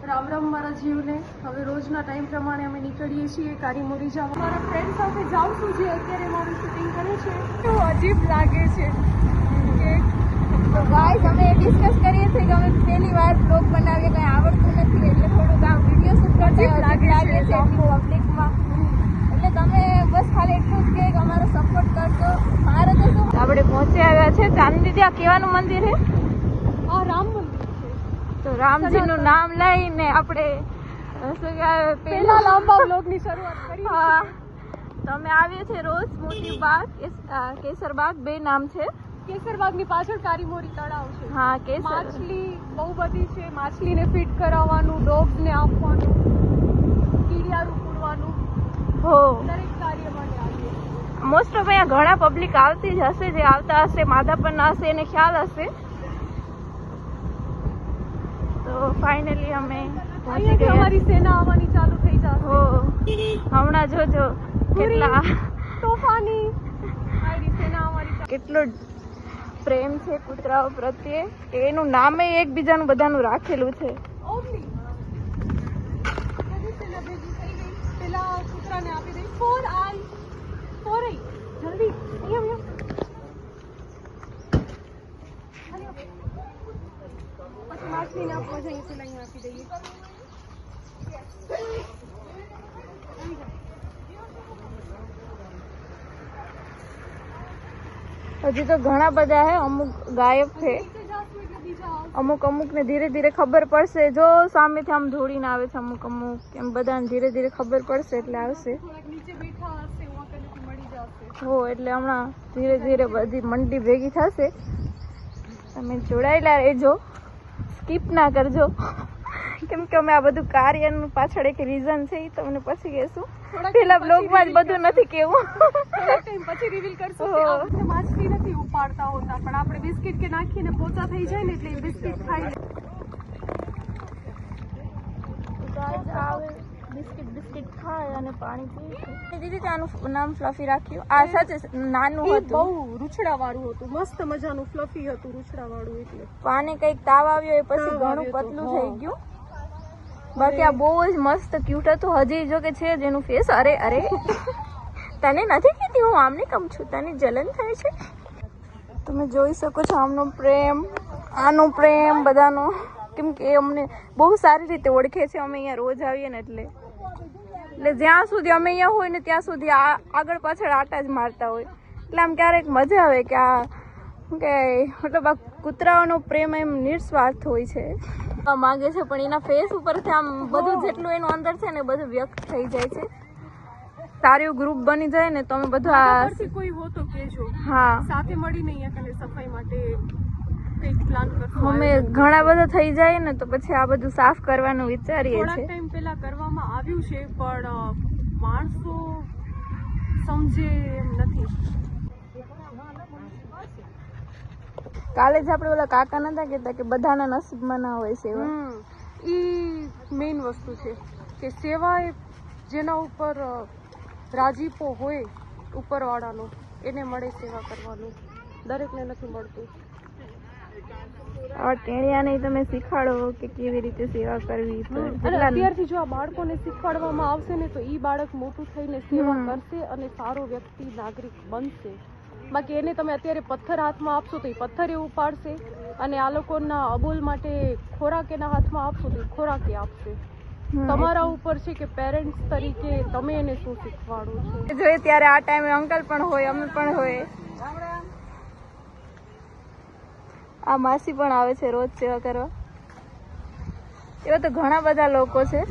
રામ રામ મારા જીવને. હવે રોજના ટાઈમ પ્રમાણે અમે નીકળીએ છીએ કારીમોરી જવા. મારા ફ્રેન્ડ સાથે જાઉં છું જે અત્યારે મારું શૂટિંગ કરે છે. તો અજીબ લાગે છે કે ગાઈસ અમે ડિસ્કસ કરીએ છીએ કે અમે પહેલી વાર બ્લોગ બનાવીએ, કંઈ આવડતું નથી એટલે થોડુંક આ વિડીયો શૂટ કરતા લાગે છે પબ્લિકમાં. એટલે તમે બસ ખાલી એટલું જ કે અમારો સપોર્ટ કરજો. મારે તો શું, આપણે પહોંચી આવ્યા છે ચાંદની. ત્યાં કેવાનું મંદિર છે? આ રામ મંદિર છે. તો રામજીનું નામ લઈને આપણે પહેલા લાંબા બ્લોગની શરૂઆત કરી. હા, તો અમે આવીએ છીએ રોજ મોતી બાગ, કેસરબાગ, બે નામ છે. કેસરબાગની પાછળ કારીમોરી તળાવ છે. હા, કેસર. માછલી બહુ બધી છે. માછલીને ફીડ કરાવવાનું, ડોગ્સને આપવાનું, કીડિયારું પૂરવાનું, હો દરેક કાર્ય માટે આવીએ. મોસ્ટ ઓફ અહીંયા ઘણા પબ્લિક આવતી જ હશે, જે આવતા હશે માધાપર ના હશે એને ખ્યાલ હશે. તો ફાઇનલી અમે પહોંચી ગયા. અમારી સેના આવવાની ચાલુ થઈ જશે. હો, હમણાં જોજો કેટલા તોફાની આયરી સેના અમારી. કેટલો પ્રેમ છે કૂતરાઓ પ્રત્યે કે એનું નામે એકબીજાનું બધાનું રાખેલું છે. ઓમની બધી સેના ભેગી થઈ ગઈ. પેલા કૂતરાને આપી દઈ. ફોર આઈ જલ્દી અહીંયા પછી માછલીને આપવા જઈએ. પેલા અહીંયા આપી દઈએ. હજી તો ઘણા બધા હે, અમુક ગાયબ છે, અમુક ને ધીરે ધીરે ખબર પડશે. જો સામેથી આમ ધોડીને આવે છે અમુક એમ બધાને ધીરે ધીરે ખબર પડશે એટલે આવશે. હો, એટલે હમણાં ધીરે ધીરે બધી મંડી ભેગી થશે. તમે જોડાયેલા રહેજો, સ્કીપ ના કરજો, કેમ કે અમે આ બધું કાર્યનું પાછળ એક રીઝન છે એ તમને પછી કહેશું. પેલા બ્લોગમાં જ બધું નથી કેવું, પછી રિવીલ કરશું. માછલી નથી ઉપાડતા હોતા, પણ આપણે બિસ્કિટ કે નાખીને પોચા થઈ જાય ને એટલે બિસ્કિટ ખાઈ લે. બિસ્કિટ ખાય અને પાણી પીએ છે. દીદી આનું નામ ફ્લફી રાખ્યું. આ સાચે નાનું હતું, બહુ રૂછડા વાળું હતું, મસ્ત મજાનું ફ્લફી હતું રૂછડા વાળું. એટલે પાને કઈક તાવ આવ્યો એ પછી ઘણું પતલું થઈ ગયું. બાકી આ બહુ જ મસ્ત ક્યુટ હતું. હજી જો કે છે જેનું ફેસ. અરે તને નથી કીધી હું આમને કમ છું, તને જલન થાય છે. તમે જોઈ શકો છો આમનો પ્રેમ, આનો પ્રેમ બધાનો, કેમ કે એ અમને બહુ સારી રીતે ઓળખે છે. અમે અહીંયા રોજ આવીએ ને એટલે જ્યાં સુધી અમે અહીંયા હોય ને ત્યાં સુધી આગળ પાછળ આટા જ મારતા હોય. એટલે આમ ક્યારેક મજા આવે કે આ કે મતલબ આ કૂતરાઓનો પ્રેમ એમ નિસ્વાર્થ હોય છે. માંગે છે પણ એના ફેસ ઉપરથી આમ બધું જેટલું એનું અંદર છે ને બધું વ્યક્ત થઈ જાય છે. સારું ગ્રુપ બની જાય ને તો અમે બધું આ કોઈ હો તો કહેજો. હા, સાથે મળીને અહીંયા કને સફાઈ માટે કંઈક પ્લાન કરશું. અમે ઘણા બધા થઈ જાય ને તો પછી આ બધું સાફ કરવાનું વિચારીએ થોડાક છીએ. ટાઈમ પહેલા કરવામાં આવ્યું છે પણ માણસો સમજે એમ નથી. કાલે જ આપણે ઓલા કાકા નતા કહેતા કે બધાના નસીબમાં ના હોય સેવા. ઈ મેઇન વસ્તુ છે કે સેવા એ જેના ઉપર રાજીપો હોય ઉપરવાળાનો એને મળે સેવા કરવાનું, દરેકને નથી મળતું. આ ટેણિયાને તમે શીખવાડો કે કેવી રીતે સેવા કરવી. અત્યારથી જો આ બાળકોને શીખવાડવામાં આવશે ને તો ઈ બાળક મોટું થઈને સેવા કરશે અને સારો વ્યક્તિ નાગરિક બનશે. બાકી એને તમે અત્યારે પથ્થર હાથમાં આપશો તો એ પથ્થર એ ઉપાડશે, અને આ લોકોના અબોલ માટે ખોરાક એના હાથમાં આપશો તો એ ખોરાક એ આપશે. તમારા ઉપર છે કે પેરેન્ટ્સ તરીકે તમે એને શું શીખવાડો છો. જોઈએ ત્યારે આ ટાઈમે અંકલ પણ હોય, અમે પણ હોય. આ માસી પણ આવે છે રોજ સેવા કરવા. એવા તો ઘણા બધા લોકો છે.